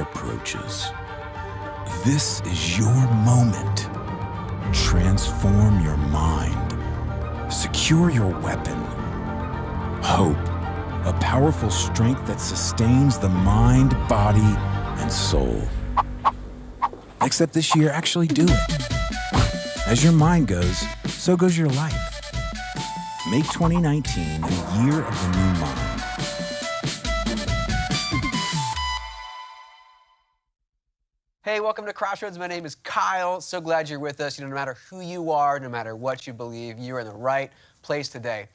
winter approaches. This is your moment. Transform your mind. Secure your weapon. Hope, a powerful strength that sustains the mind, body, and soul. Except this year, actually do it. As your mind goes, so goes your life. Make 2019 a year of the new mind. Hey, welcome to Crossroads. My name is Kyle. So glad you're with us. No matter who you are, no matter what you believe, you're in the right place today.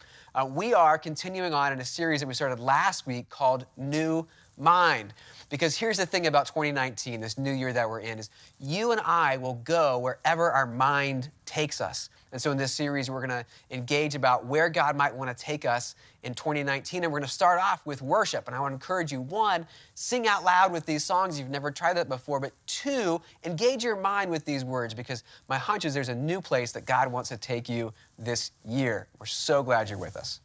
We are continuing on in a series that we started last week called New Mind. Because here's the thing about 2019, this new year that we're in, is you and I will go wherever our mind takes us. And so in this series, we're going to engage about where God might want to take us in 2019. And we're going to start off with worship. And I want to encourage you, one, sing out loud with these songs. You've never tried that before. But two, engage your mind with these words, because my hunch is there's a new place that God wants to take you this year. We're so glad you're with us.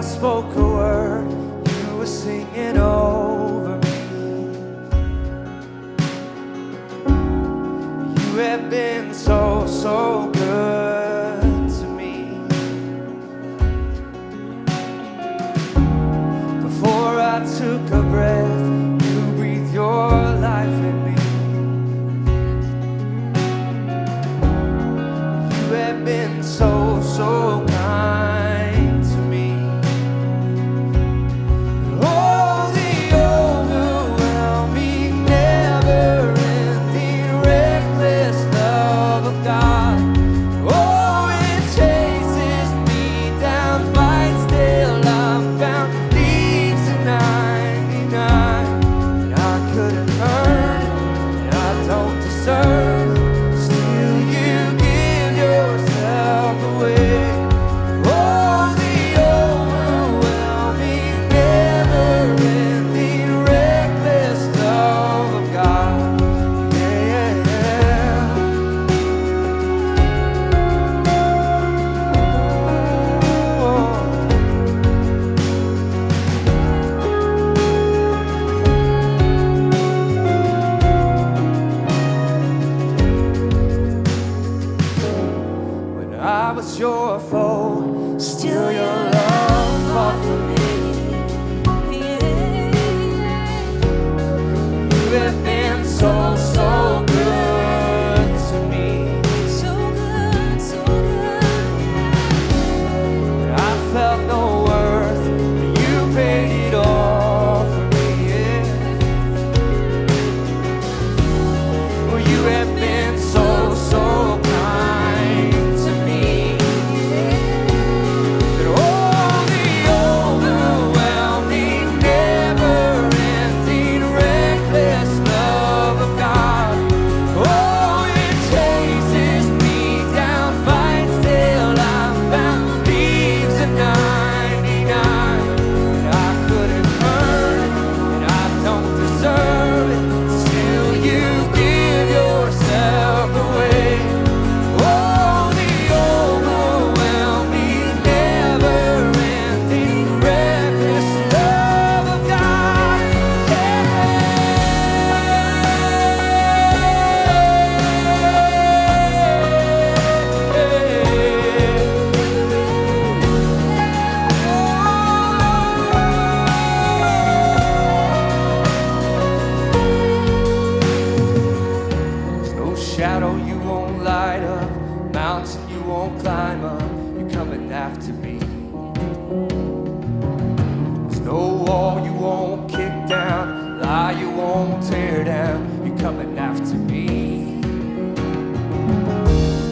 Spoke a word, you were singing over me. You have been so, so good to me. Before I took a breath, you breathed your life in me. You have been so, so kind to me.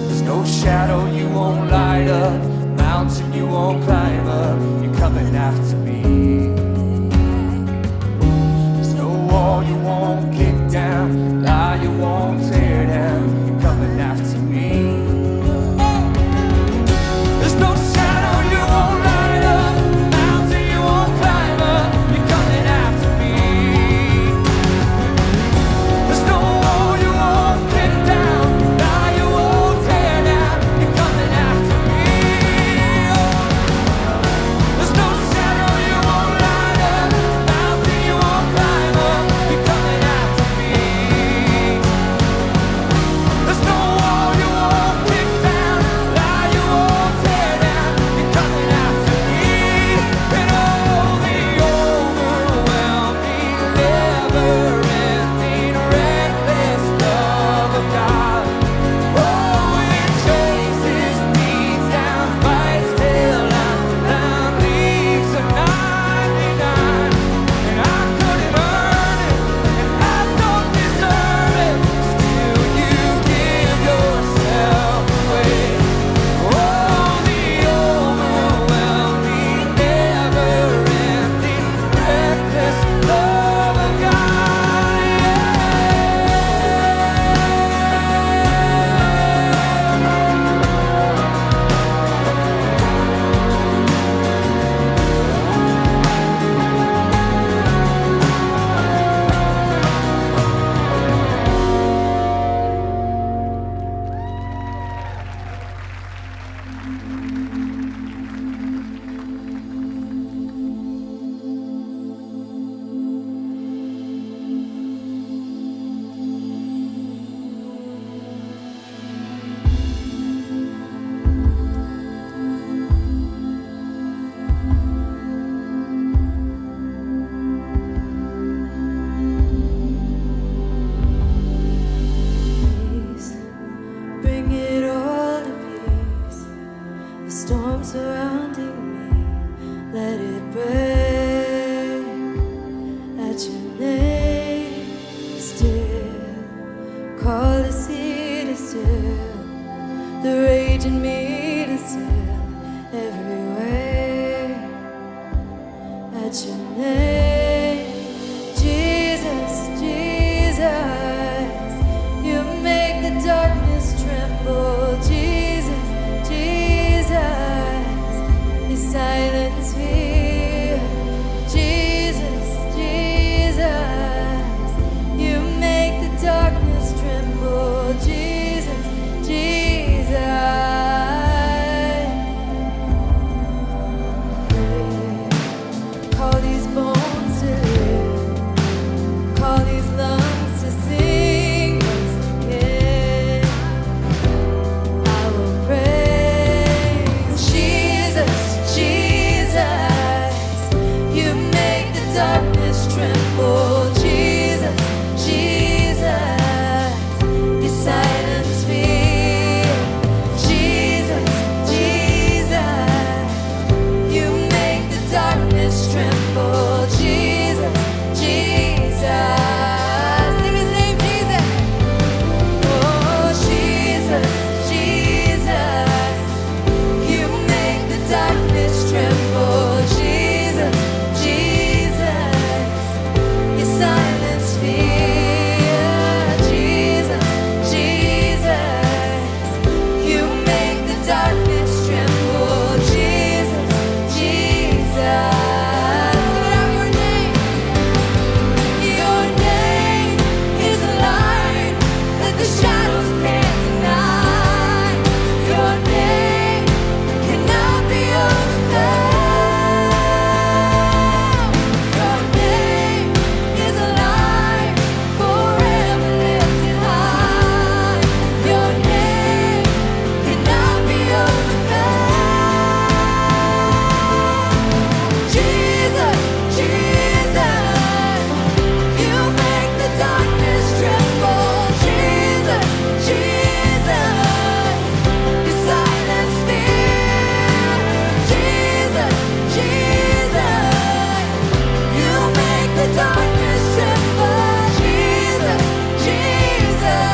There's no shadow you won't light up. still, the rage in me to still everywhere at your name. Jesus, Jesus, you make the darkness tremble. Jesus, Jesus, you silence fear. Jesus, Jesus, you make the darkness tremble. Jesus, Jesus. Call these bones to live. Call these lungs to sing once again. I will praise Jesus, Jesus. You make the darkness tremble. Jesus, Jesus. You silence fear. Jesus, Jesus. You make the darkness tremble. Jesus, Jesus. Sing his name, Jesus. Oh, Jesus, Jesus. You make the darkness tremble. Jesus, Jesus. You silence fear. Jesus, Jesus. You make the darkness tremble. Jesus, Jesus. Sing it out, your name. Your name is a light that the shadows can't deny. Your name cannot be overcome. Your name is a light forever lifted high. Your name cannot be overcome. Jesus, Jesus, you make the darkness tremble. Jesus, Jesus, you silence fear. Jesus, Jesus, you make the darkness tremble. Jesus, Jesus.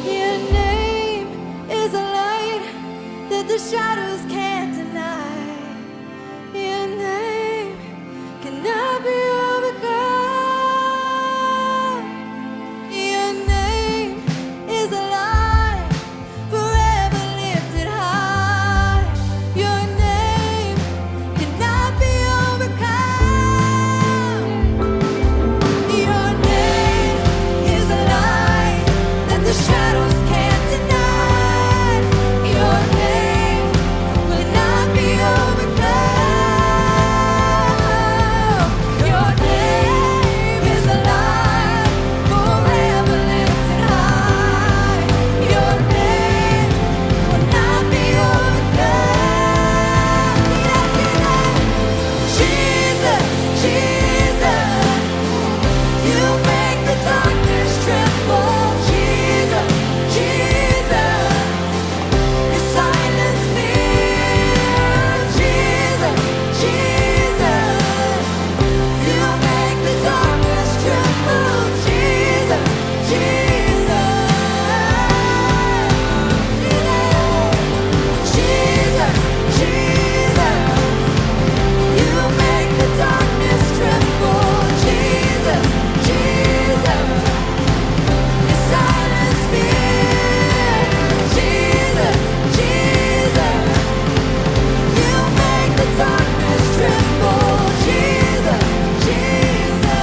Your name is a light that the shadows can't deny. Your name cannot be overcome. Your name is a light forever lifted high. Your name cannot be overcome. Your name is a light that the shadows can't deny. Your name will not be overcome. Your name is a light forever lifted high. Your name will not be overcome. Jesus, Jesus, you make the darkness tremble. Jesus, Jesus, you silence fear. Jesus, Jesus, you make the darkness tremble. Jesus, Jesus, Jesus, Jesus, you make the darkness tremble. Jesus, Jesus, you silence fear. Jesus, Jesus, you make the darkness tremble. Jesus, Jesus.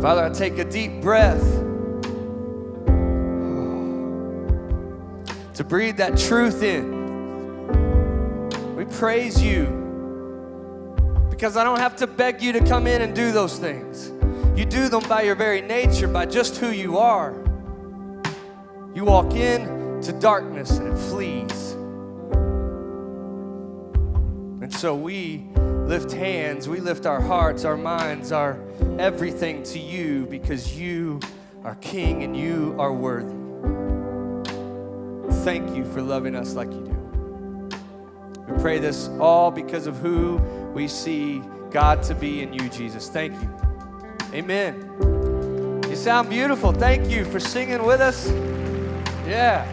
Father, I take a deep breath to breathe that truth in. We praise you because I don't have to beg you to come in and do those things. You do them by your very nature, by just who you are. You walk in to darkness and it flees. And so we lift hands, we lift our hearts, our minds, our everything to you because you are King and you are worthy. Thank you for loving us like you do. We pray this all because of who we see God to be in you, Jesus. Thank you. Amen. You sound beautiful. Thank you for singing with us. Yeah.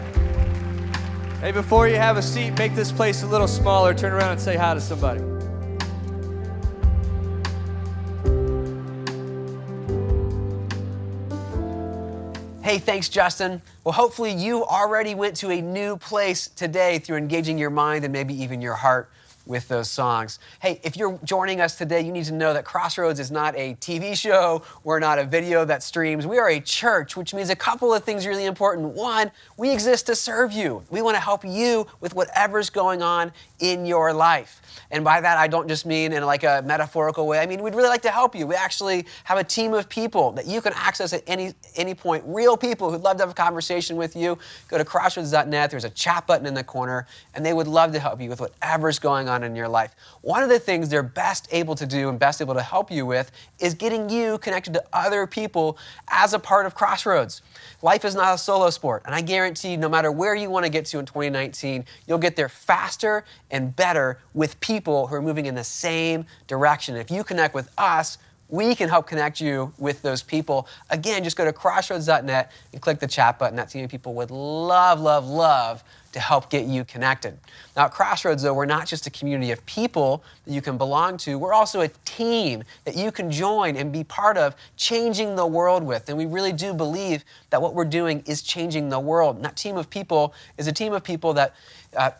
Hey, before you have a seat, make this place a little smaller. Turn around and say hi to somebody. Hey, thanks, Justin. Well, hopefully you already went to a new place today through engaging your mind and maybe even your heart with those songs. Hey, if you're joining us today, you need to know that Crossroads is not a TV show. We're not a video that streams. We are a church, which means a couple of things really important. One, we exist to serve you. We want to help you with whatever's going on in your life. And by that, I don't just mean in like a metaphorical way. I mean, we'd really like to help you. We actually have a team of people that you can access at any point, real people who'd love to have a conversation with you. Go to crossroads.net. There's a chat button in the corner, and they would love to help you with whatever's going on in your life. One of the things they're best able to do and best able to help you with is getting you connected to other people as a part of Crossroads. Life is not a solo sport, and I guarantee no matter where you want to get to in 2019, you'll get there faster and better with people who are moving in the same direction. If you connect with us, we can help connect you with those people. Again, just go to crossroads.net and click the chat button. That team of people would love, love, love to help get you connected. Now at Crossroads, though, we're not just a community of people that you can belong to. We're also a team that you can join and be part of changing the world with. And we really do believe that what we're doing is changing the world. And that team of people is a team of people that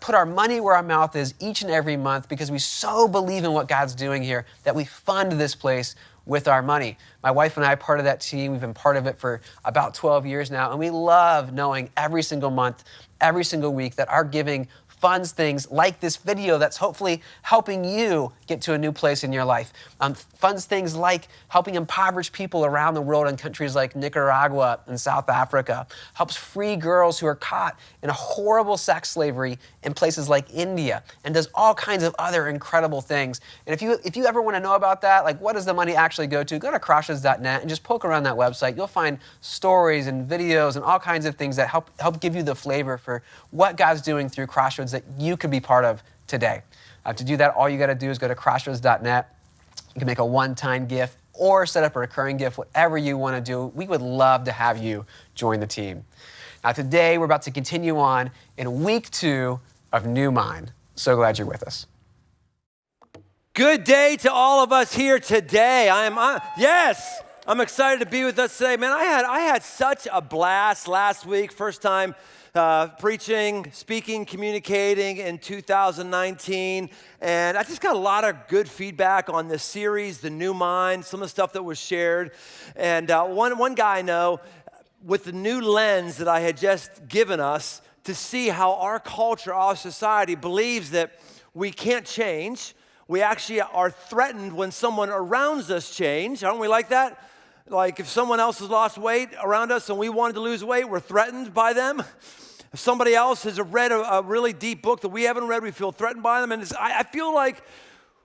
put our money where our mouth is each and every month because we so believe in what God's doing here that we fund this place with our money. My wife and I are part of that team. We've been part of it for about 12 years now, and we love knowing every single month, every single week that our giving funds things like this video that's hopefully helping you get to a new place in your life. Funds things like helping impoverished people around the world in countries like Nicaragua and South Africa. Helps free girls who are caught in a horrible sex slavery in places like India, and does all kinds of other incredible things. And if you ever want to know about that, like what does the money actually go to, go to crossroads.net and just poke around that website. You'll find stories and videos and all kinds of things that help give you the flavor for what God's doing through Crossroads that you could be part of today. To do that, all you got to do is go to crossroads.net. You can make a one-time gift or set up a recurring gift, whatever you want to do. We would love to have you join the team. Now today, we're about to continue on in week 2 of New Mind. So glad you're with us. Good day to all of us here today. I'm excited to be with us today. Man, I had such a blast last week. First time preaching, speaking, communicating in 2019. And I just got a lot of good feedback on this series, The New Mind, some of the stuff that was shared. And one guy I know, with the new lens that I had just given us to see how our culture, our society believes that we can't change. We actually are threatened when someone around us change. Aren't we like that? Like if someone else has lost weight around us and we wanted to lose weight, we're threatened by them. If somebody else has read a really deep book that we haven't read, we feel threatened by them. And I feel like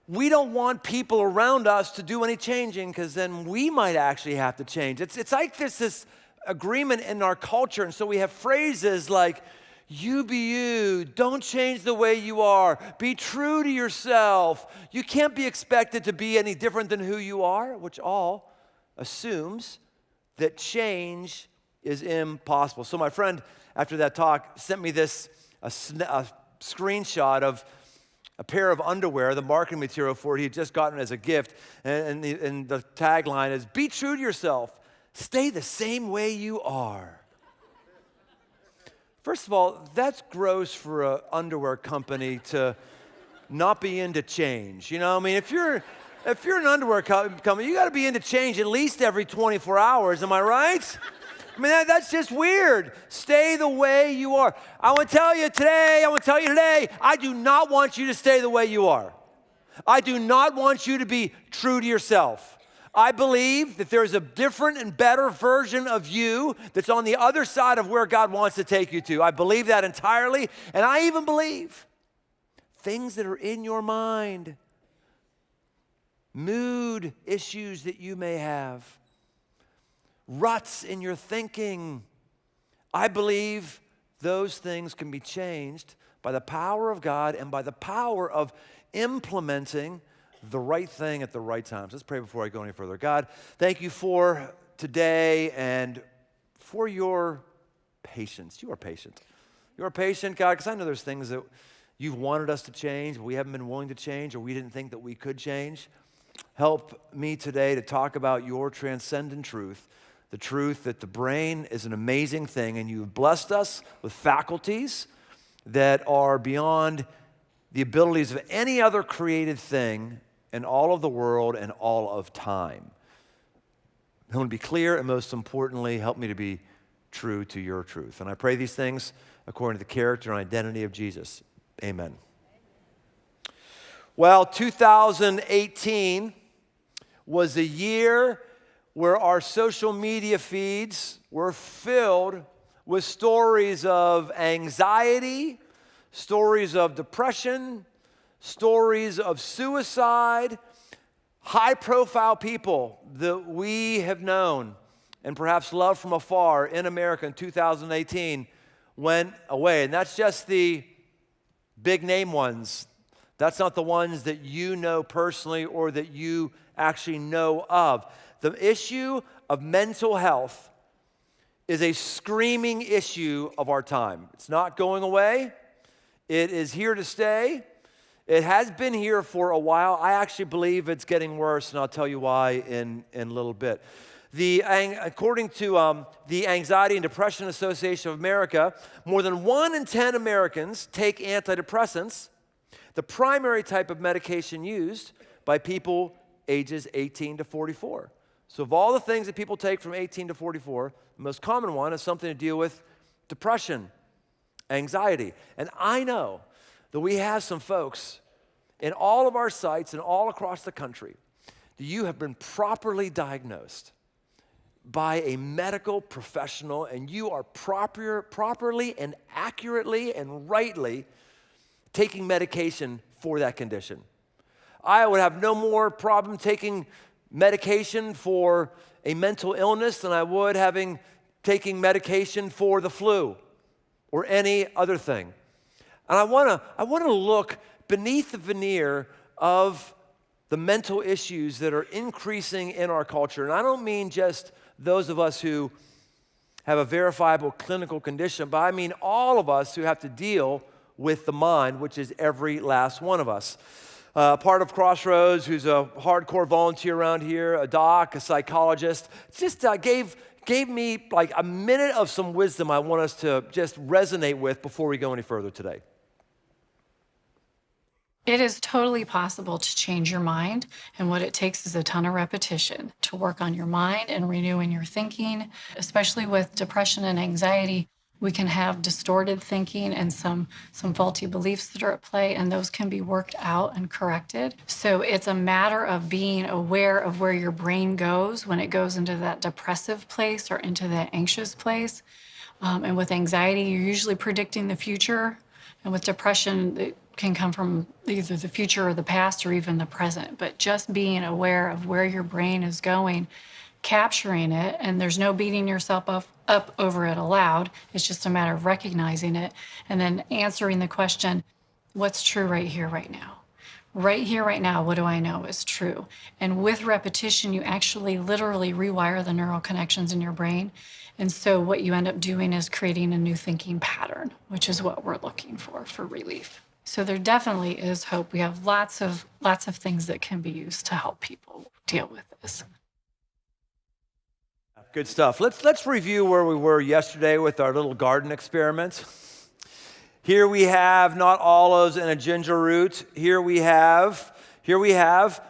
we don't want people around us to do any changing because then we might actually have to change. It's like there's this agreement in our culture. And so we have phrases like, you be you, don't change the way you are, be true to yourself. You can't be expected to be any different than who you are, which all assumes that change is impossible. So my friend, after that talk, sent me this a screenshot of a pair of underwear, the marketing material for it. He had just gotten it as a gift. And the tagline is, be true to yourself. Stay the same way you are. First of all, that's gross for an underwear company to not be into change. You know, I mean, if you're an underwear company, you got to be into change at least every 24 hours. Am I right? I mean, that's just weird. Stay the way you are. I want to tell you today, I do not want you to stay the way you are. I do not want you to be true to yourself. I believe that there's a different and better version of you that's on the other side of where God wants to take you to. I believe that entirely, and I even believe things that are in your mind, mood issues that you may have, ruts in your thinking, I believe those things can be changed by the power of God and by the power of implementing the right thing at the right time. So let's pray before I go any further. God, thank you for today and for your patience. You are patient. You are patient, God, because I know there's things that you've wanted us to change, but we haven't been willing to change, or we didn't think that we could change. Help me today to talk about your transcendent truth, the truth that the brain is an amazing thing, and you've blessed us with faculties that are beyond the abilities of any other created thing in all of the world and all of time. Help me to be clear, and most importantly, help me to be true to your truth. And I pray these things according to the character and identity of Jesus. Amen. Well, 2018 was a year where our social media feeds were filled with stories of anxiety, stories of depression, stories of suicide. High-profile people that we have known and perhaps loved from afar in America in 2018 went away. And that's just the big name ones. That's not the ones that you know personally or that you actually know of. The issue of mental health is a screaming issue of our time. It's not going away. It is here to stay. It has been here for a while. I actually believe it's getting worse, and I'll tell you why in a little bit. According to the Anxiety and Depression Association of America, more than 1 in 10 Americans take antidepressants, the primary type of medication used by people ages 18 to 44. So of all the things that people take from 18 to 44, the most common one is something to deal with depression, anxiety. And I know that we have some folks in all of our sites and all across the country that you have been properly diagnosed by a medical professional, and you are properly and accurately and rightly taking medication for that condition. I would have no more problem taking medication for a mental illness than I would taking medication for the flu or any other thing. And I want to look beneath the veneer of the mental issues that are increasing in our culture. And I don't mean just those of us who have a verifiable clinical condition, but I mean all of us who have to deal with the mind, which is every last one of us. Part of Crossroads, who's a hardcore volunteer around here, a doc, a psychologist, just gave me like a minute of some wisdom I want us to just resonate with before we go any further today. It is totally possible to change your mind, and what it takes is a ton of repetition to work on your mind and renewing your thinking. Especially with depression and anxiety, we can have distorted thinking and some faulty beliefs that are at play, and those can be worked out and corrected. So it's a matter of being aware of where your brain goes when it goes into that depressive place or into that anxious place. And with anxiety, you're usually predicting the future, and with depression, it can come from either the future or the past or even the present. But just being aware of where your brain is going, capturing it, and there's no beating yourself up over it aloud. It's just a matter of recognizing it and then answering the question, what's true right here, right now? Right here, right now, what do I know is true? And with repetition, you actually literally rewire the neural connections in your brain. And so what you end up doing is creating a new thinking pattern, which is what we're looking for relief. So there definitely is hope. We have lots of things that can be used to help people deal with this. Good stuff. Let's review where we were yesterday with our little garden experiment. Here we have not olives and a ginger root. Here we have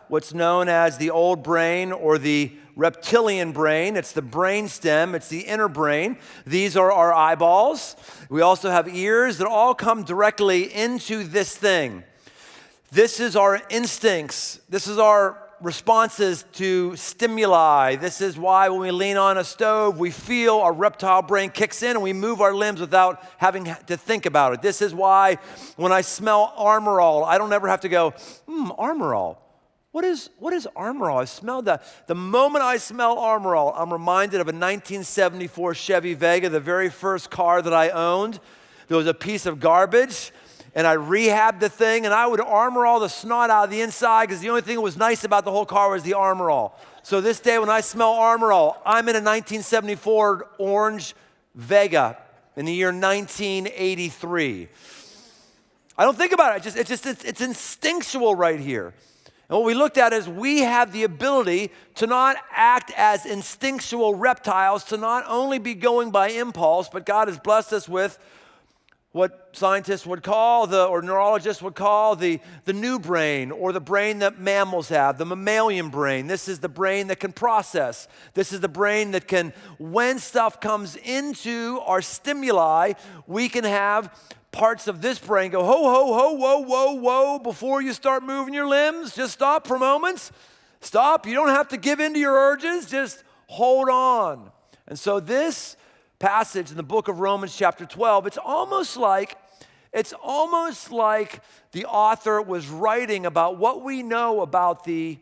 what's known as the old brain or the reptilian brain. It's the brain stem. It's the inner brain. These are our eyeballs. We also have ears that all come directly into this thing. This is our instincts. This is our responses to stimuli. This is why when we lean on a stove, we feel our reptile brain kicks in and we move our limbs without having to think about it. This is why when I smell Armor All, I don't ever have to go, Armor All. What is Armor All? I smelled that. The moment I smell Armor All, I'm reminded of a 1974 Chevy Vega, the very first car that I owned. There was a piece of garbage, and I rehabbed the thing, and I would Armor All the snot out of the inside because the only thing that was nice about the whole car was the Armor All. So this day when I smell Armor All, I'm in a 1974 orange Vega in the year 1983. I don't think about it. It's instinctual right here. And what we looked at is we have the ability to not act as instinctual reptiles, to not only be going by impulse, but God has blessed us with what scientists would call, or neurologists would call the new brain, or the brain that mammals have, the mammalian brain. This is the brain that can process. This is the brain that can, when stuff comes into our stimuli, we can have parts of this brain go, ho, ho, ho, whoa, whoa, whoa, before you start moving your limbs. Just stop for moments. Stop. You don't have to give in to your urges. Just hold on. And so this passage in the book of Romans chapter 12, it's almost like the author was writing about what we know about the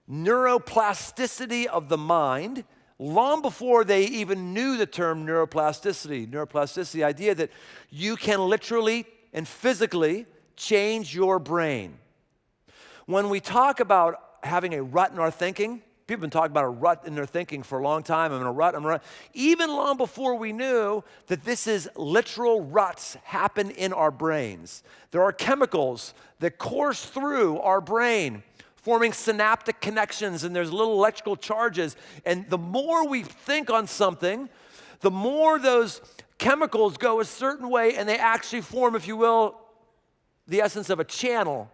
neuroplasticity of the mind long before they even knew the term neuroplasticity. Neuroplasticity, the idea that you can literally and physically change your brain. When we talk about having a rut in our thinking, people have been talking about a rut in their thinking for a long time. I'm in a rut. Even long before we knew that this is literal ruts happen in our brains. There are chemicals that course through our brain, forming synaptic connections, and there's little electrical charges. And the more we think on something, the more those chemicals go a certain way, and they actually form, if you will, the essence of a channel,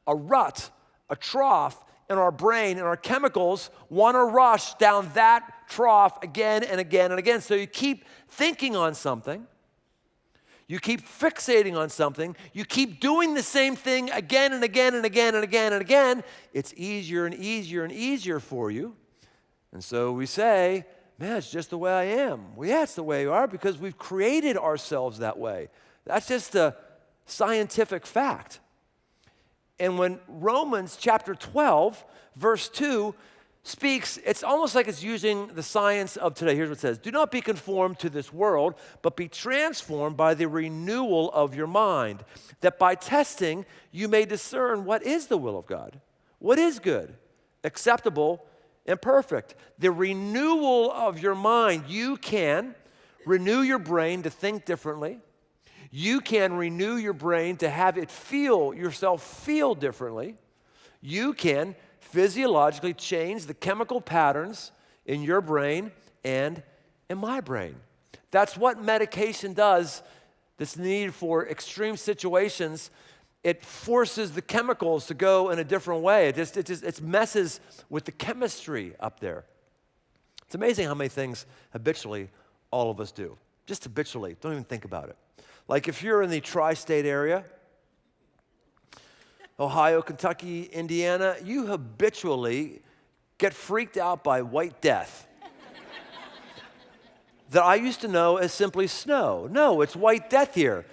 a rut, a trough in our brain, and our chemicals want to rush down that trough again and again and again. So you keep thinking on something, you keep fixating on something, you keep doing the same thing again and again and again and again and again. It's easier and easier and easier for you. And so we say, man, it's just the way I am. Well, yeah, it's the way you are because we've created ourselves that way. That's just a scientific fact. And when Romans chapter 12, verse 2 speaks, it's almost like it's using the science of today. Here's what it says. Do not be conformed to this world, but be transformed by the renewal of your mind, that by testing you may discern what is the will of God, what is good, acceptable, and perfect. The renewal of your mind. You can renew your brain to think differently. You can renew your brain to have it yourself feel differently. You can physiologically change the chemical patterns in your brain and in my brain. That's what medication does that's needed for extreme situations. It forces the chemicals to go in a different way. It messes with the chemistry up there. It's amazing how many things habitually all of us do. Just habitually, don't even think about it. Like if you're in the tri-state area, Ohio, Kentucky, Indiana, you habitually get freaked out by white death that I used to know as simply snow. No, it's white death here.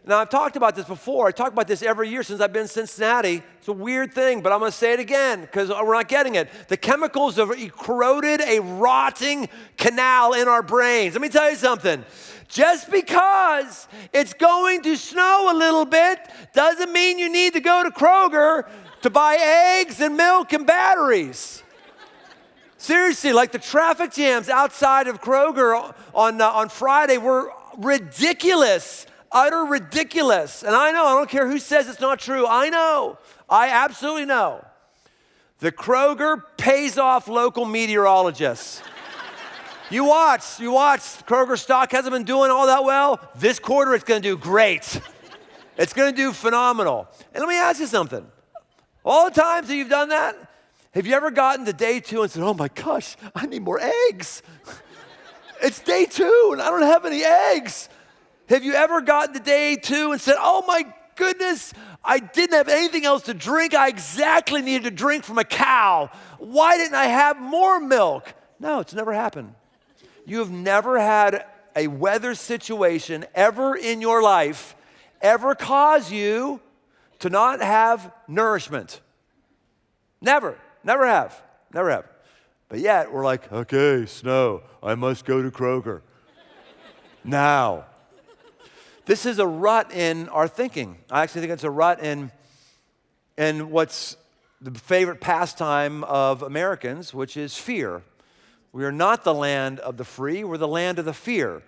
Now, I've talked about this before. I talk about this every year since I've been in Cincinnati. It's a weird thing, but I'm going to say it again because we're not getting it. The chemicals have corroded a rotting canal in our brains. Let me tell you something. Just because it's going to snow a little bit doesn't mean you need to go to Kroger to buy eggs and milk and batteries. Seriously, like the traffic jams outside of Kroger on Friday were ridiculous. Utter ridiculous. And I know, I don't care who says it's not true. I know. I absolutely know. The Kroger pays off local meteorologists. You watch. Kroger stock hasn't been doing all that well. This quarter, it's going to do great. It's going to do phenomenal. And let me ask you something. All the times that you've done that, have you ever gotten to day 2 and said, oh my gosh, I need more eggs? It's day 2 and I don't have any eggs. Have you ever gotten to day 2 and said, oh my goodness, I didn't have anything else to drink. I exactly needed to drink from a cow. Why didn't I have more milk? No, it's never happened. You have never had a weather situation ever in your life ever cause you to not have nourishment. Never have. But yet, we're like, okay, snow, I must go to Kroger. Now. This is a rut in our thinking. I actually think it's a rut in what's the favorite pastime of Americans, which is fear. We are not the land of the free, we're the land of the fear.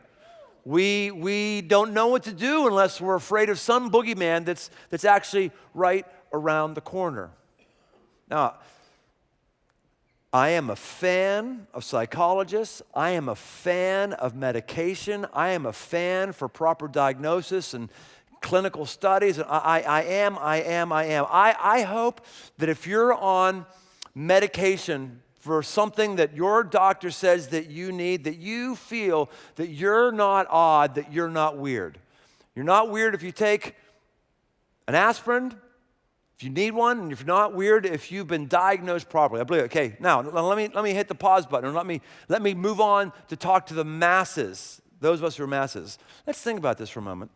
We don't know what to do unless we're afraid of some boogeyman that's actually right around the corner. Now, I am a fan of psychologists. I am a fan of medication. I am a fan for proper diagnosis and clinical studies. I am. I hope that if you're on medication for something that your doctor says that you need, that you feel that you're not odd, that you're not weird. You're not weird if you take an aspirin, if you need one, and if you're not weird if you've been diagnosed properly. I believe it. Okay, now let me hit the pause button and let me move on to talk to the masses, those of us who are masses. Let's think about this for a moment.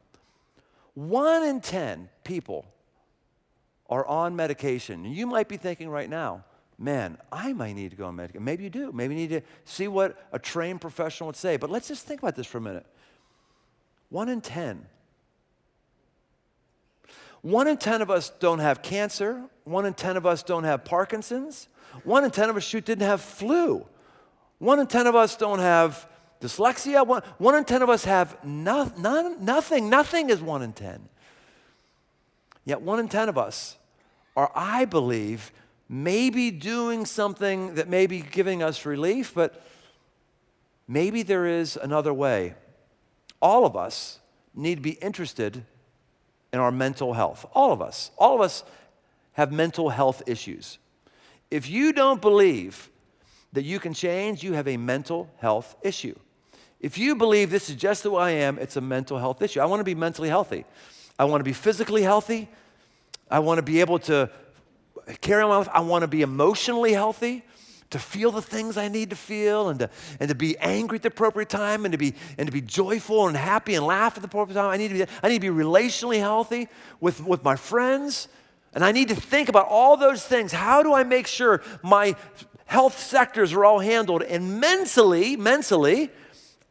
1 in 10 people are on medication. And you might be thinking right now, man, I might need to go on medication. Maybe you do. Maybe you need to see what a trained professional would say. But let's just think about this for a minute. 1 in 10. 1 in 10 of us don't have cancer. 1 in 10 of us don't have Parkinson's. 1 in 10 of us didn't have flu. 1 in 10 of us don't have dyslexia. 1 in 10 of us have nothing. Nothing is 1 in 10. Yet 1 in 10 of us are, I believe, maybe doing something that may be giving us relief, but maybe there is another way. All of us need to be interested in our mental health. All of us have mental health issues. If you don't believe that you can change, you have a mental health issue. If you believe this is just who I am, it's a mental health issue. I want to be mentally healthy. I want to be physically healthy. I want to be able to carry on my life. I want to be emotionally healthy, to feel the things I need to feel, and to be angry at the appropriate time, and to be joyful and happy and laugh at the appropriate time. I need to be relationally healthy with my friends, and I need to think about all those things. How do I make sure my health sectors are all handled? And mentally,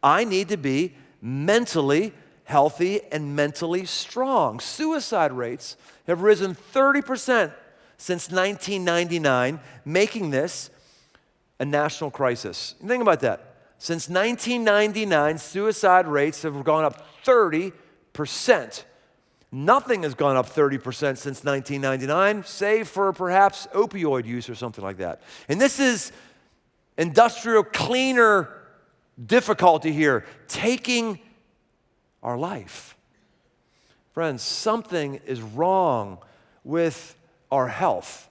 I need to be mentally healthy and mentally strong. Suicide rates have risen 30% since 1999, making this a national crisis. Think about that. Since 1999, suicide rates have gone up 30%. Nothing has gone up 30% since 1999, save for perhaps opioid use or something like that. And this is industrial cleaner difficulty here, taking our life. Friends, something is wrong with our health.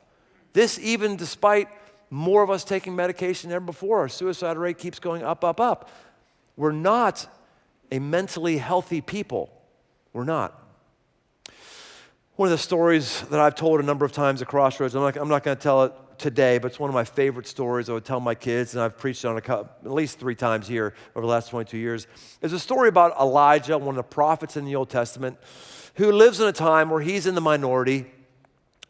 This, even despite more of us taking medication than ever before, our suicide rate keeps going up. We're not a mentally healthy people. We're not. One of the stories that I've told a number of times at Crossroads, I'm not going to tell it today, but it's one of my favorite stories I would tell my kids, and I've preached on it at least 3 times here over the last 22 years. It's a story about Elijah, one of the prophets in the Old Testament, who lives in a time where he's in the minority,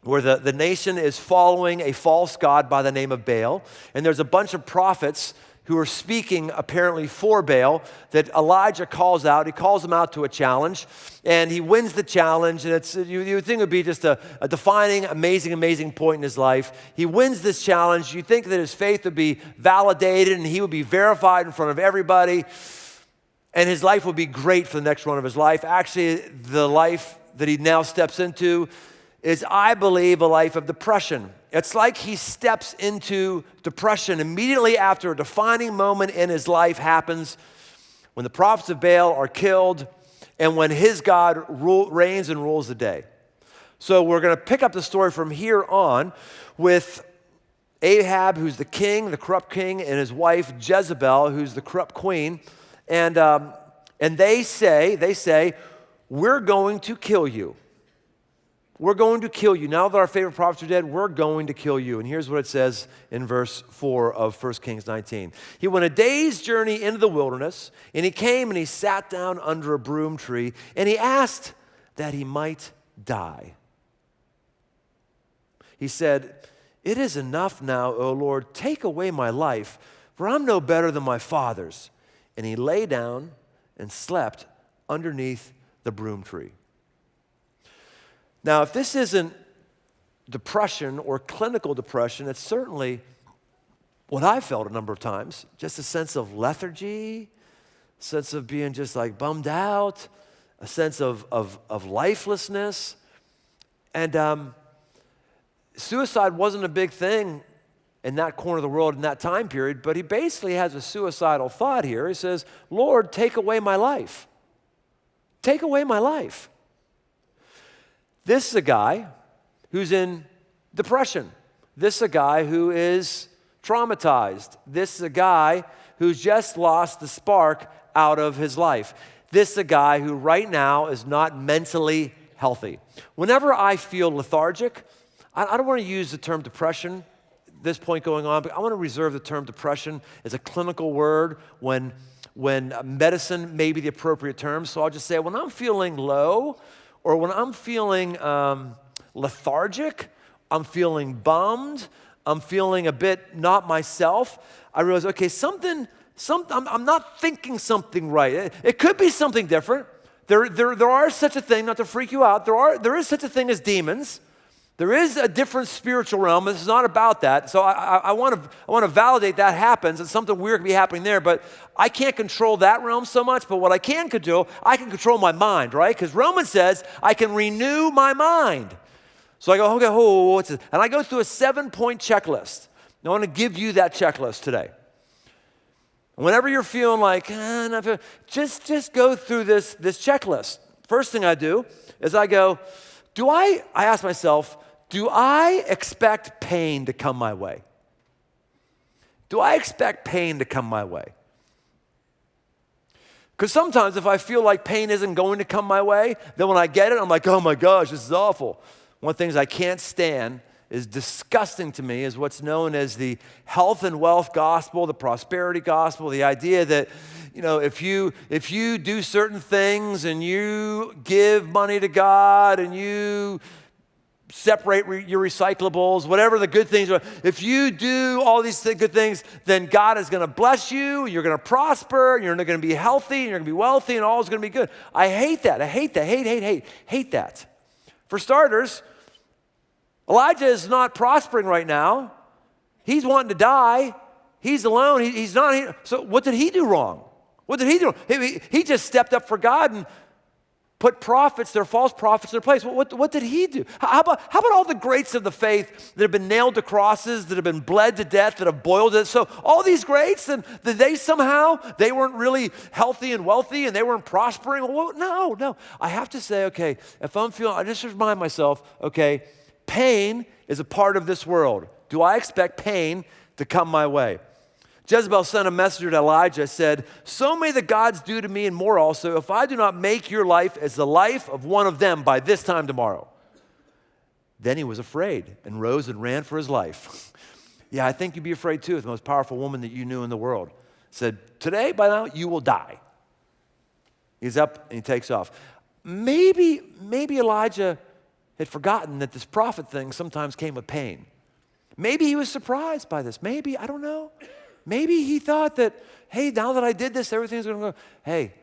where the nation is following a false god by the name of Baal, and there's a bunch of prophets who are speaking apparently for Baal that Elijah calls out. He calls them out to a challenge, and he wins the challenge, and you would think it would be just a defining, amazing point in his life. He wins this challenge. You think that his faith would be validated, and he would be verified in front of everybody, and his life would be great for the next run of his life. Actually, the life that he now steps into is, I believe, a life of depression. It's like he steps into depression immediately after a defining moment in his life happens, when the prophets of Baal are killed and when his God reigns and rules the day. So we're going to pick up the story from here on with Ahab, who's the king, the corrupt king, and his wife Jezebel, who's the corrupt queen. And they say, we're going to kill you. we're going to kill you. Now that our favorite prophets are dead, we're going to kill you. And here's what it says in verse 4 of 1 Kings 19. He went a day's journey into the wilderness, and he came and he sat down under a broom tree, and he asked that he might die. He said, "It is enough now, O Lord, take away my life, for I'm no better than my fathers." And he lay down and slept underneath the broom tree. Now, if this isn't depression or clinical depression, it's certainly what I felt a number of times, just a sense of lethargy, a sense of being just like bummed out, a sense of lifelessness. And suicide wasn't a big thing in that corner of the world in that time period, but he basically has a suicidal thought here. He says, "Lord, take away my life. Take away my life." This is a guy who's in depression. This is a guy who is traumatized. This is a guy who's just lost the spark out of his life. This is a guy who right now is not mentally healthy. Whenever I feel lethargic, I don't want to use the term depression at this point going on, but I want to reserve the term depression as a clinical word when medicine may be the appropriate term. So I'll just say when I'm feeling low, or when I'm feeling lethargic, I'm feeling bummed, I'm feeling a bit not myself, I realize, okay, I'm not thinking something right. It could be something different. There are such a thing, not to freak you out, there is such a thing as demons. There is a different spiritual realm. This is not about that. So I want to validate that happens, and something weird can be happening there, but I can't control that realm so much, but what I can control, I can control my mind, right? Because Romans says I can renew my mind. So I go, okay, what's this? And I go through a 7-point checklist. I want to give you that checklist today. Whenever you're feeling like, just go through this checklist. First thing I do is I go, I ask myself, do I expect pain to come my way? Do I expect pain to come my way? Because sometimes if I feel like pain isn't going to come my way, then when I get it, I'm like, oh my gosh, this is awful. One of the things I can't stand is disgusting to me is what's known as the health and wealth gospel, the prosperity gospel, the idea that, if you do certain things and you give money to God and you separate your recyclables, whatever the good things are, if you do all these good things, then God is going to bless you, you're going to prosper, you're going to be healthy, and you're going to be wealthy, and all is going to be good. I hate that. Hate that. For starters, Elijah is not prospering right now. He's wanting to die. He's alone. He's not here. So what did he do wrong? What did he do? He just stepped up for God and put their false prophets in their place. What did he do? How about all the greats of the faith that have been nailed to crosses, that have been bled to death, that have boiled to death? So all these greats, and they weren't really healthy and wealthy, and they weren't prospering? Well, no. I have to say, okay, if I'm feeling, I just remind myself, okay, pain is a part of this world. Do I expect pain to come my way? Jezebel sent a messenger to Elijah, said, "So may the gods do to me and more also, if I do not make your life as the life of one of them by this time tomorrow." Then he was afraid and rose and ran for his life. Yeah, I think you'd be afraid too if the most powerful woman that you knew in the world said, "Today, by now, you will die." He's up and he takes off. Maybe Elijah had forgotten that this prophet thing sometimes came with pain. Maybe he was surprised by this. Maybe, I don't know. Maybe he thought that, hey, now that I did this, everything's going to go. Hey,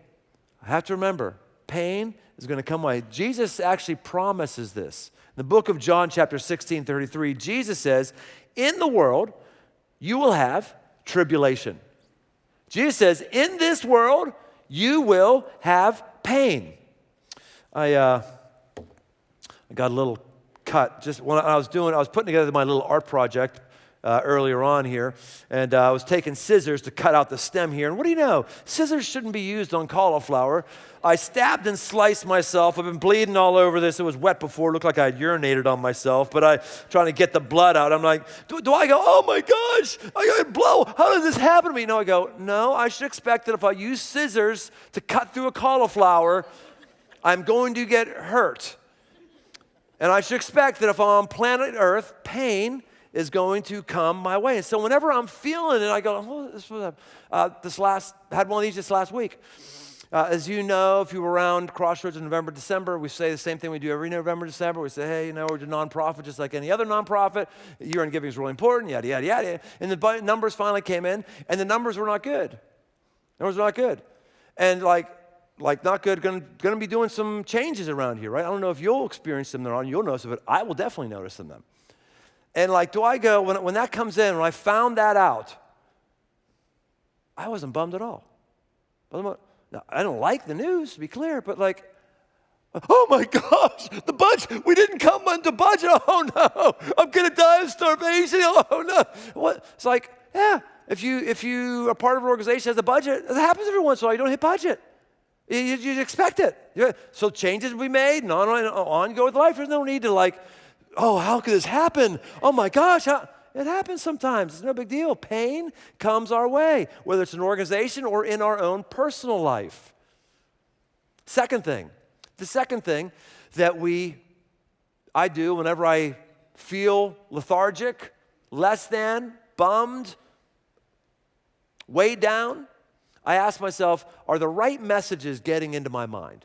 I have to remember, pain is going to come my way. Jesus actually promises this. In the book of John, chapter 16, 33, Jesus says, "In the world, you will have tribulation." Jesus says, in this world, you will have pain. I got a little cut just when I was putting together my little art project earlier on here, and I was taking scissors to cut out the stem here. And what do you know? Scissors shouldn't be used on cauliflower. I stabbed and sliced myself. I've been bleeding all over this. It was wet before. It looked like I had urinated on myself, but I trying to get the blood out. I'm like, do I go, oh my gosh, I got blow. How does this happen to me? No, I go, no, I should expect that if I use scissors to cut through a cauliflower, I'm going to get hurt. And I should expect that if I'm on planet Earth, pain is going to come my way. And so whenever I'm feeling it, I go, had one of these just last week. As you know, if you were around Crossroads in November, December, we say the same thing we do every November, December. We say, hey, we're a nonprofit just like any other nonprofit. Year-end giving is really important, yada, yada, yada. And the numbers finally came in, and the numbers were not good. Numbers were not good. And like not good, going to be doing some changes around here, right? I don't know if you'll experience them or not, you'll notice it, but I will definitely notice them. And do I go, when that comes in, when I found that out, I wasn't bummed at all. Now, I don't like the news, to be clear, but oh my gosh, the budget, we didn't come under budget. Oh no, I'm going to die of starvation. Oh no. What? It's yeah, if you are part of an organization that has a budget, it happens every once in a while, you don't hit budget. You expect it. So changes will be made, and on go with life. There's no need to oh, how could this happen? Oh my gosh, it happens sometimes. It's no big deal. Pain comes our way, whether it's an organization or in our own personal life. The second thing that I do whenever I feel lethargic, less than, bummed, weighed down, I ask myself, are the right messages getting into my mind?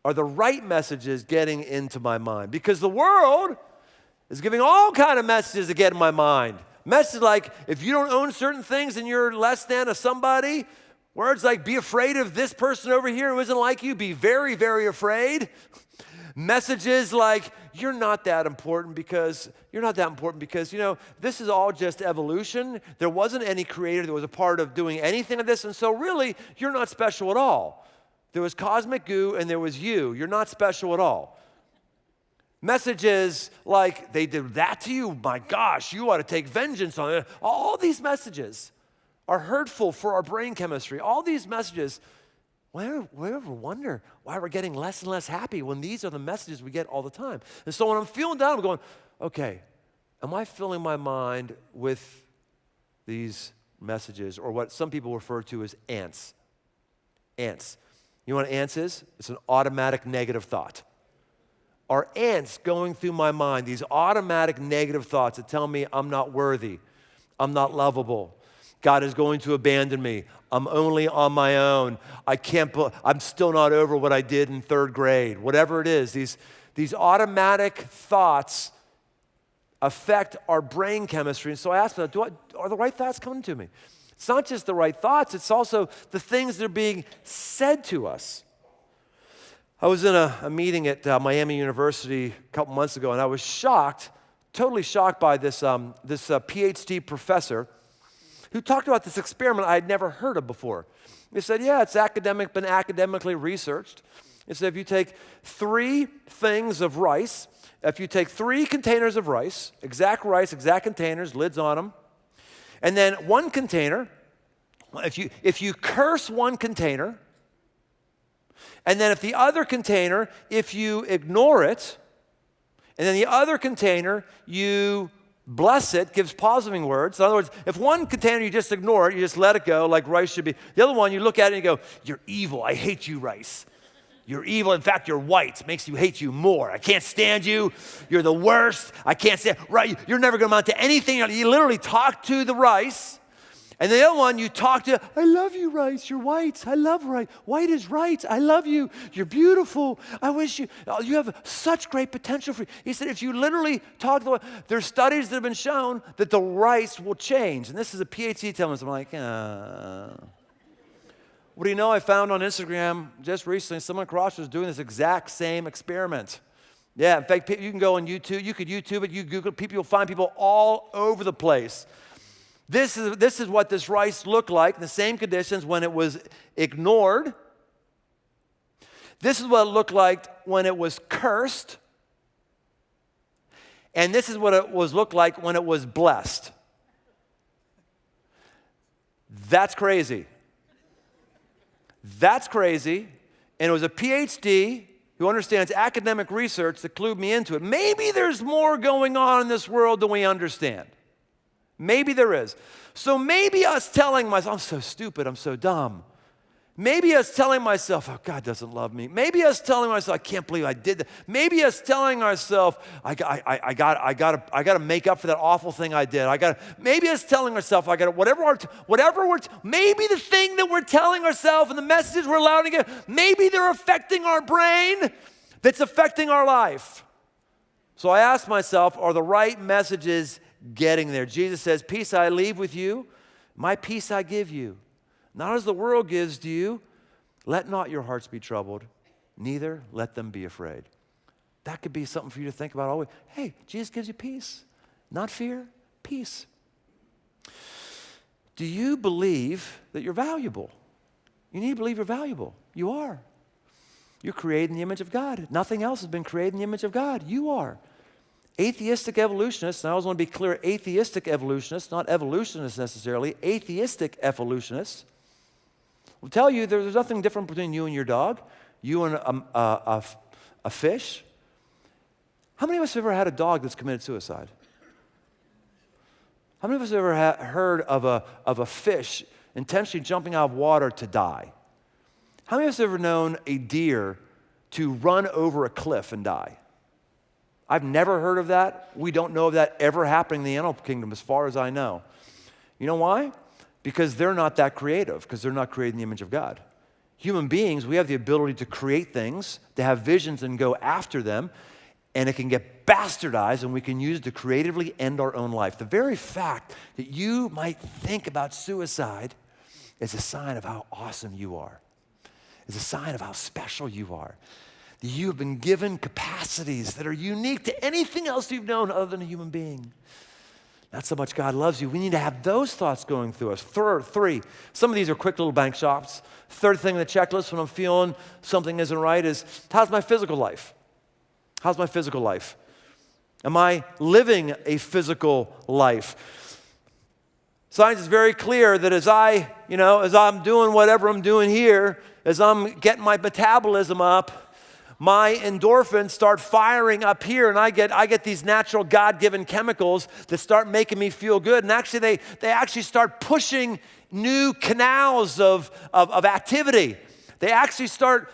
Are the right messages getting into my mind? Because the world is giving all kind of messages to get in my mind. Messages like, if you don't own certain things and you're less than a somebody. Words like, be afraid of this person over here who isn't like you. Be very, very afraid. Messages like, you're not that important because, this is all just evolution. There wasn't any creator that was a part of doing anything of this, and so really, you're not special at all. There was cosmic goo and there was you. You're not special at all. Messages like, they did that to you, my gosh, you ought to take vengeance on it. All these messages are hurtful for our brain chemistry. All these messages, we ever wonder why we're getting less and less happy when these are the messages we get all the time? And so when I'm feeling down, I'm going, okay, am I filling my mind with these messages, or what some people refer to as ants? Ants. You know what ants is? It's an automatic negative thought. Are ants going through my mind, these automatic negative thoughts that tell me I'm not worthy, I'm not lovable, God is going to abandon me, I'm only on my own, I'm still not over what I did in third grade, whatever it is, these automatic thoughts affect our brain chemistry. And so I ask myself, are the right thoughts coming to me? It's not just the right thoughts, it's also the things that are being said to us. I was in a meeting at Miami University a couple months ago, and I was shocked, totally shocked by this PhD professor who talked about this experiment I had never heard of before. He said, yeah, it's been academically researched. He said, if you take 3 things of rice, if you take 3 containers of rice, exact containers, lids on them, and then one container, if you curse one container, and then if the other container, if you ignore it, and then the other container, you bless it, gives positive words. In other words, if one container you just ignore it, you just let it go like rice should be. The other one, you look at it and you go, you're evil, I hate you, rice. You're evil, in fact, you're white, makes you hate you more. I can't stand you, you're the worst, I can't stand, right, you're never gonna amount to anything. You literally talk to the rice, and the other one you talk to, I love you, rice, you're white, I love rice, white is right, I love you, you're beautiful, I wish you have such great potential for you. He said, if you literally talk to the there's studies that have been shown that the rice will change, and this is a PhD telling us, I'm like, What do you know? I found on Instagram just recently, someone at Crossroads was doing this exact same experiment. Yeah, in fact, you can go on YouTube. You could YouTube it. You Google it. You'll find people all over the place. This is what this rice looked like in the same conditions when it was ignored. This is what it looked like when it was cursed. And this is what it looked like when it was blessed. That's crazy. That's crazy, and it was a PhD who understands academic research that clued me into it. Maybe there's more going on in this world than we understand. Maybe there is. So maybe us telling myself, I'm so stupid, I'm so dumb. Maybe I was telling myself, oh, God doesn't love me. Maybe I was telling myself, I can't believe I did that. Maybe I was telling myself, I got to make up for that awful thing I did. Maybe I was telling myself, maybe the thing that we're telling ourselves and the messages we're allowing to get, maybe they're affecting our brain that's affecting our life. So I asked myself, are the right messages getting there? Jesus says, peace I leave with you, my peace I give you. Not as the world gives to you, let not your hearts be troubled, neither let them be afraid. That could be something for you to think about always. Hey, Jesus gives you peace, not fear, peace. Do you believe that you're valuable? You need to believe you're valuable. You are. You're created in the image of God. Nothing else has been created in the image of God. You are. Atheistic evolutionists, and I always want to be clear, atheistic evolutionists, not evolutionists necessarily, atheistic evolutionists, will tell you there's nothing different between you and your dog, you and a fish. How many of us have ever had a dog that's committed suicide? How many of us have ever heard of a fish intentionally jumping out of water to die? How many of us have ever known a deer to run over a cliff and die? I've never heard of that. We don't know of that ever happening in the animal kingdom as far as I know. You know why? Because they're not that creative, because they're not created in the image of God. Human beings, we have the ability to create things, to have visions and go after them, and it can get bastardized and we can use it to creatively end our own life. The very fact that you might think about suicide is a sign of how awesome you are. It's a sign of how special you are. That you have been given capacities that are unique to anything else you've known other than a human being. That's how much God loves you. We need to have those thoughts going through us. Three, some of these are quick little bank shots. Third thing on the checklist when I'm feeling something isn't right is, how's my physical life? How's my physical life? Am I living a physical life? Science is very clear that as I'm doing whatever I'm doing here, as I'm getting my metabolism up, my endorphins start firing up here, and I get these natural God-given chemicals that start making me feel good. And actually, they actually start pushing new canals of activity. They actually start,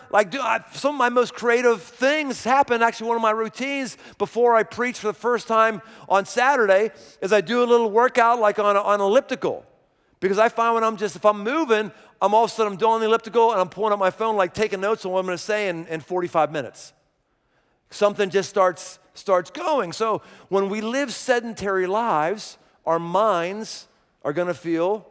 some of my most creative things happen. Actually, one of my routines before I preach for the first time on Saturday is I do a little workout like on an elliptical. Because I find if I'm moving, all of a sudden I'm doing the elliptical and I'm pulling up my phone, like taking notes on what I'm going to say in 45 minutes. Something just starts going. So when we live sedentary lives, our minds are going to feel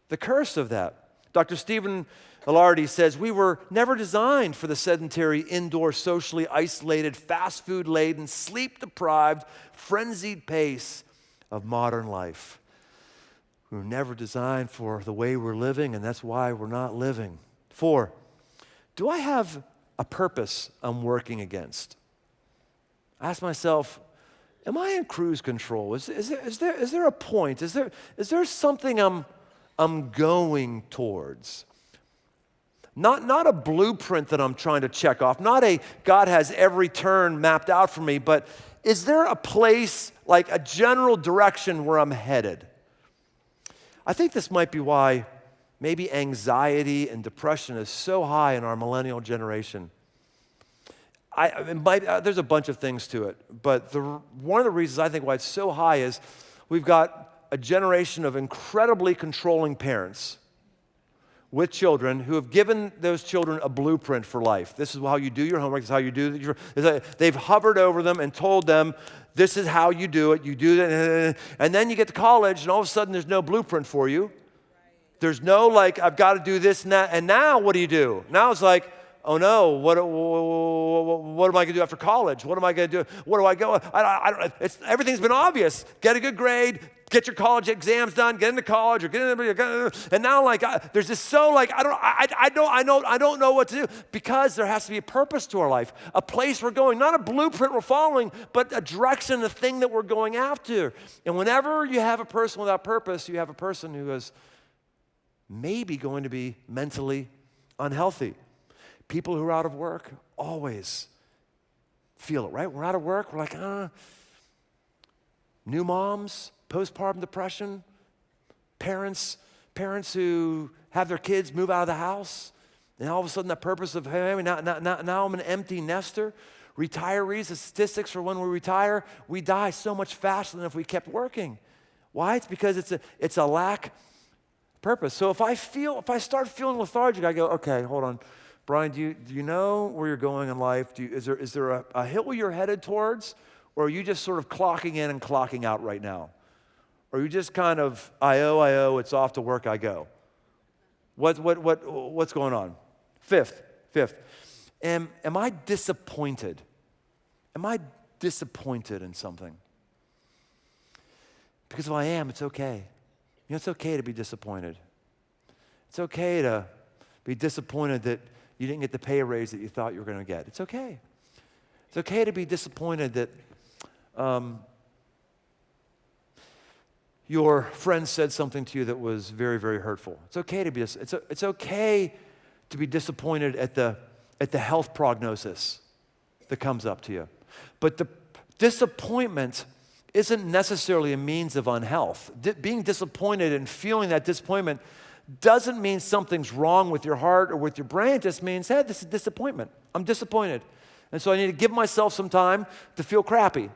the curse of that. Dr. Stephen Ilardi says, we were never designed for the sedentary, indoor, socially isolated, fast food-laden, sleep-deprived, frenzied pace of modern life. We were never designed for the way we're living, and that's why we're not living. 4, do I have a purpose I'm working against? I ask myself, am I in cruise control? Is there a point? Is there something I'm going towards? Not a blueprint that I'm trying to check off, not a God has every turn mapped out for me, but is there a place, like a general direction where I'm headed? I think this might be why maybe anxiety and depression is so high in our millennial generation. There's a bunch of things to it, but one of the reasons I think why it's so high is we've got a generation of incredibly controlling parents with children who have given those children a blueprint for life. This is how you do your homework. This is how you do they've hovered over them and told them, this is how you do it. You do that. And then you get to college, and all of a sudden there's no blueprint for you. There's no, I've got to do this and that. And now what do? Now it's like, oh no, what am I going to do after college? What am I going to do? Where do I go? Everything's been obvious. Get a good grade, get your college exams done, get into college, and now there's this I don't know what to do, because there has to be a purpose to our life, a place we're going, not a blueprint we're following, but a direction, a thing that we're going after. And whenever you have a person without purpose, you have a person who is maybe going to be mentally unhealthy. People who are out of work always feel it, right? We're out of work, we're like, New moms, postpartum depression, parents who have their kids move out of the house, And all of a sudden that purpose of, hey, now I'm an empty nester. Retirees, the statistics for when we retire, we die so much faster than if we kept working. Why? It's because it's a lack of purpose. So if I start feeling lethargic, I go, okay, hold on. Brian, do you know where you're going in life? Is there a hill you're headed towards? Or are you just sort of clocking in and clocking out right now? Or are you just kind of, I owe, it's off to work I go? What's going on? Fifth. Am I disappointed? Am I disappointed in something? Because if I am, it's okay. You know, it's okay to be disappointed. It's okay to be disappointed that you didn't get the pay raise that you thought you were going to get. It's okay. It's okay to be disappointed that your friend said something to you that was very, very hurtful. It's okay to be it's okay to be disappointed at the health prognosis that comes up to you. But the disappointment isn't necessarily a means of unhealth. Being disappointed and feeling that disappointment doesn't mean something's wrong with your heart or with your brain. It just means, hey, this is disappointment. I'm disappointed. And so I need to give myself some time to feel crappy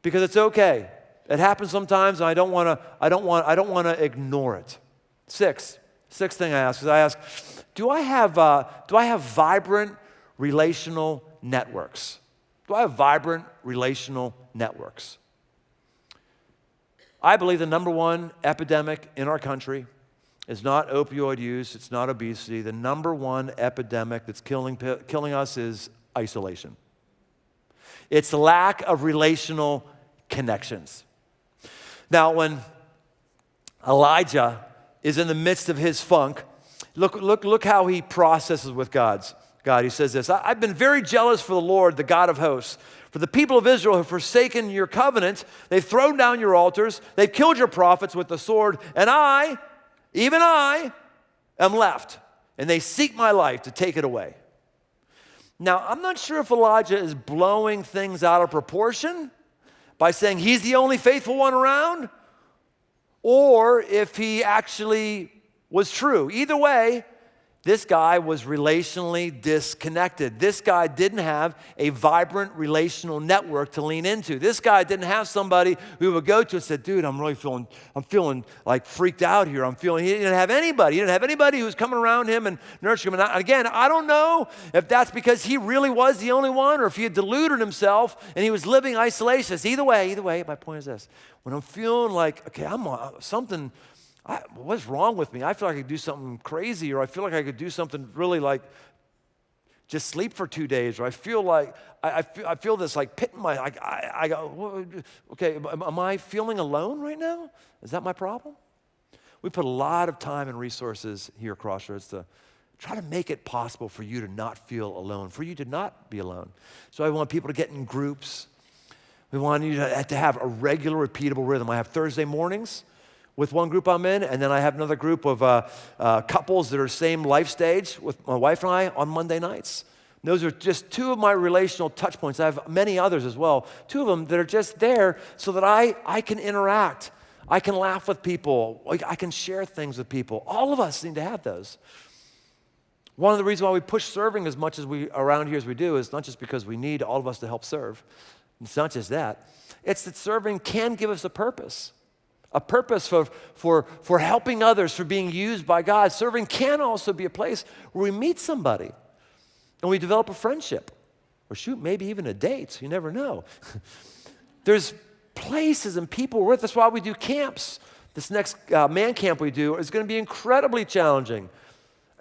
because it's okay. It happens sometimes and I don't want to ignore it. Sixth thing I ask, do I have vibrant relational networks? Do I have vibrant relational networks? I believe the number one epidemic in our country is not opioid use, it's not obesity. The number one epidemic that's killing us is isolation. It's lack of relational connections. Now, when Elijah is in the midst of his funk, look how he processes with God. He says this, I've been very jealous for the Lord, the God of hosts. For the people of Israel have forsaken your covenant. They've thrown down your altars. They've killed your prophets with the sword. And I, even I, am left. And they seek my life to take it away. Now, I'm not sure if Elijah is blowing things out of proportion by saying he's the only faithful one around, or if he actually was true. Either way, this guy was relationally disconnected. This guy didn't have a vibrant relational network to lean into. This guy didn't have somebody who would go to and said, dude, I'm feeling like freaked out here. He didn't have anybody. He didn't have anybody who was coming around him and nurturing him. And again, I don't know if that's because he really was the only one or if he had deluded himself and he was living isolationist. Either way, my point is this. When I'm feeling like, okay, what's wrong with me? I feel like I could do something crazy, or I feel like I could do something really like just sleep for 2 days, or I feel like I feel this like pit in my, I go, okay, am I feeling alone right now? Is that my problem? We put a lot of time and resources here at Crossroads to try to make it possible for you to not feel alone, for you to not be alone. So I want people to get in groups. We want you to have a regular, repeatable rhythm. I have Thursday mornings with one group I'm in, and then I have another group of couples that are same life stage with my wife and I on Monday nights. And those are just two of my relational touch points. I have many others as well. Two of them that are just there so that I can interact. I can laugh with people. I can share things with people. All of us need to have those. One of the reasons why we push serving as much as we around here as we do is not just because we need all of us to help serve. It's not just that. It's that serving can give us a purpose for helping others, for being used by God. Serving can also be a place where we meet somebody and we develop a friendship, or maybe even a date. You never know. There's places and people with us. That's why we do camps. This next man camp we do is going to be incredibly challenging.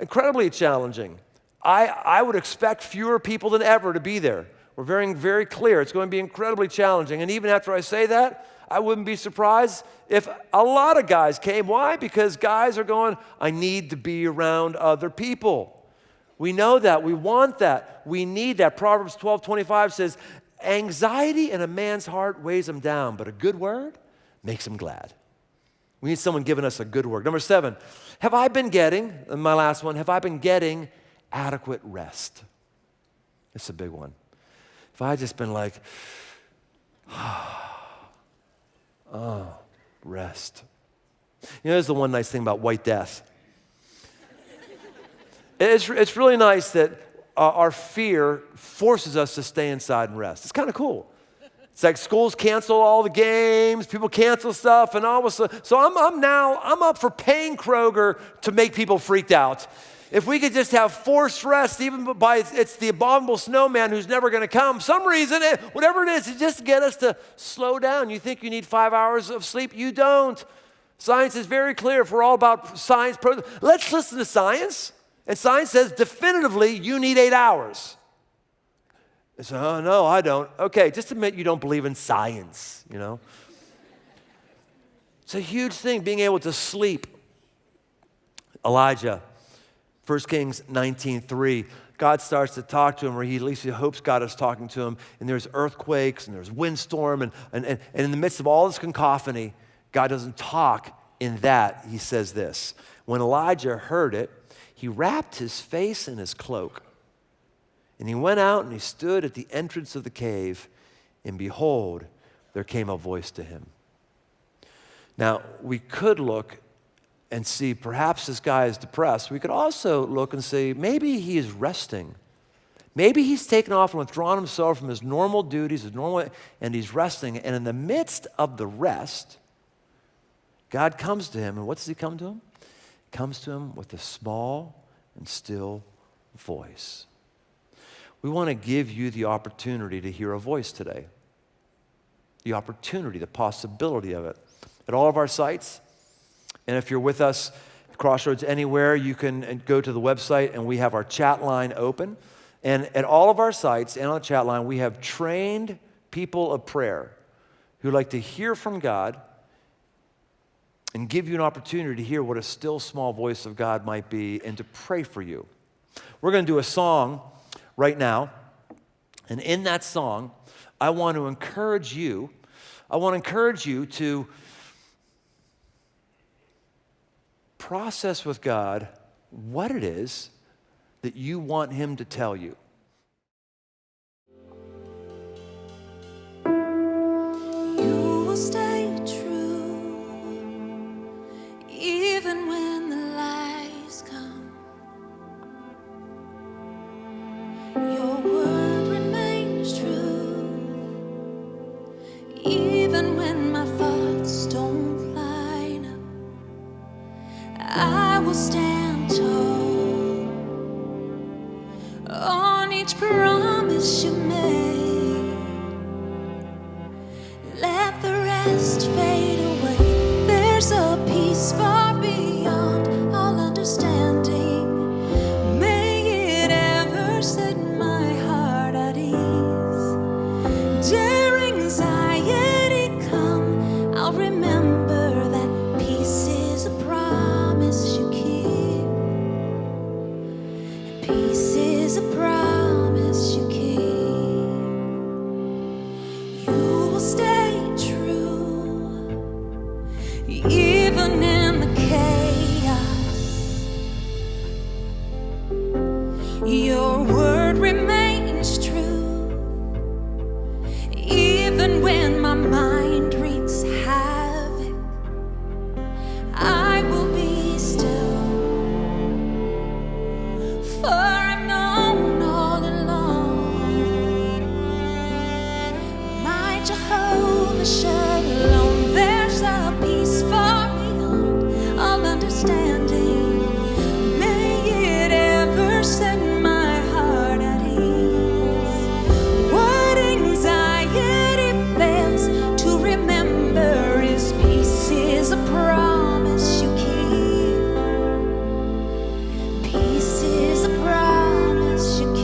Incredibly challenging. I would expect fewer people than ever to be there. We're very, very clear. It's going to be incredibly challenging. And even after I say that, I wouldn't be surprised if a lot of guys came. Why? Because guys are going, I need to be around other people. We know that. We want that. We need that. Proverbs 12:25 says, anxiety in a man's heart weighs him down, but a good word makes him glad. We need someone giving us a good word. Number 7, have I been getting adequate rest? It's a big one. If I just been like, rest. You know, there's the one nice thing about White Death. It's really nice that our fear forces us to stay inside and rest. It's kind of cool. It's like schools cancel all the games, people cancel stuff, and all of a sudden, so I'm up for paying Kroger to make people freaked out. If we could just have forced rest, even by it's the abominable snowman who's never going to come, some reason, whatever it is, to just get us to slow down. You think you need 5 hours of sleep? You don't. Science is very clear. If we're all about science, let's listen to science. And science says definitively you need 8 hours. I say, oh, no, I don't. Okay, just admit you don't believe in science, you know. It's a huge thing, being able to sleep. Elijah, 1 Kings 19:3, God starts to talk to him, or he at least hopes God is talking to him, and there's earthquakes, and there's windstorm, and in the midst of all this cacophony, God doesn't talk in that. He says this, when Elijah heard it, he wrapped his face in his cloak, and he went out and he stood at the entrance of the cave, and behold, there came a voice to him. Now, we could look and see perhaps this guy is depressed. We could also look and say maybe he is resting. Maybe he's taken off and withdrawn himself from his normal duties, and he's resting. And in the midst of the rest, God comes to him, and what does he come to him? He comes to him with a small and still voice. We want to give you the opportunity to hear a voice today. The opportunity, the possibility of it. At all of our sites, and if you're with us at Crossroads anywhere, you can go to the website, and we have our chat line open. And at all of our sites and on the chat line, we have trained people of prayer who like to hear from God and give you an opportunity to hear what a still small voice of God might be and to pray for you. We're going to do a song right now, and in that song, I want to encourage you to process with God what it is that you want him to tell you. You will stay true, even when the lies come. Your word remains true, even when my thoughts don't line up. I will stand tall on each promise you made. Let the rest fade away. There's a peace far beyond all understanding. May it ever set my heart at ease. Dare anxiety come, I'll remember that peace is a promise you keep. Peace is a promise you keep. You will stay true, even in the chaos. Your word remains true, even when my mind wreaks havoc. I will be still, for I've known all along. My Jehovah Shalom, there's a peace far beyond all understanding. May it ever set my heart at ease. What anxiety fails to remember is peace is a promise you keep. Peace is a promise you keep.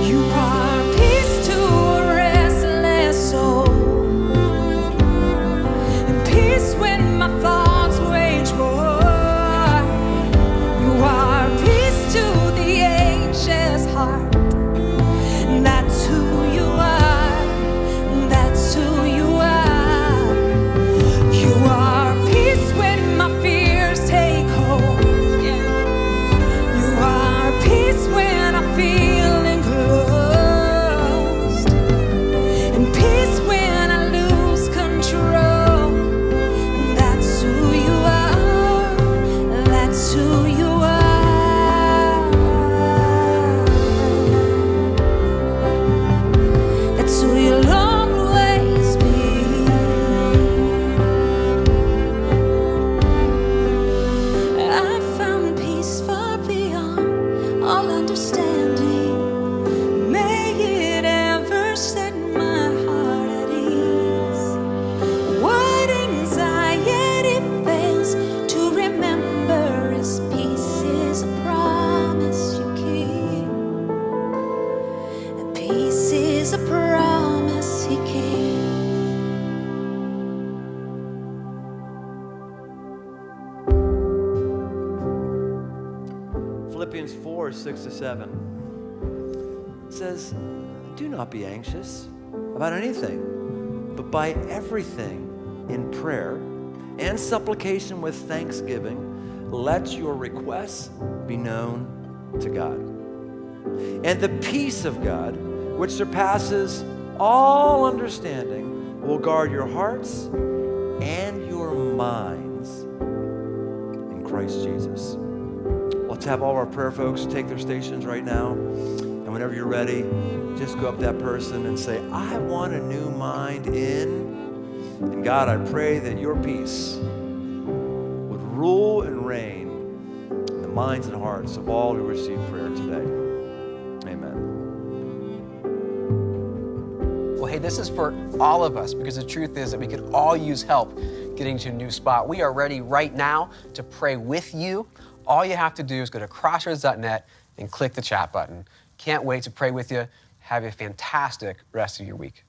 You are peace verse 6 to 7. It says, do not be anxious about anything, but by everything in prayer and supplication with thanksgiving, let your requests be known to God. And the peace of God, which surpasses all understanding, will guard your hearts and your minds in Christ Jesus. Let's have all of our prayer folks take their stations right now. And whenever you're ready, just go up to that person and say, I want a new mind and God, I pray that your peace would rule and reign in the minds and hearts of all who receive prayer today. Amen. Well, hey, this is for all of us because the truth is that we could all use help getting to a new spot. We are ready right now to pray with you. All you have to do is go to crossroads.net and click the chat button. Can't wait to pray with you. Have a fantastic rest of your week.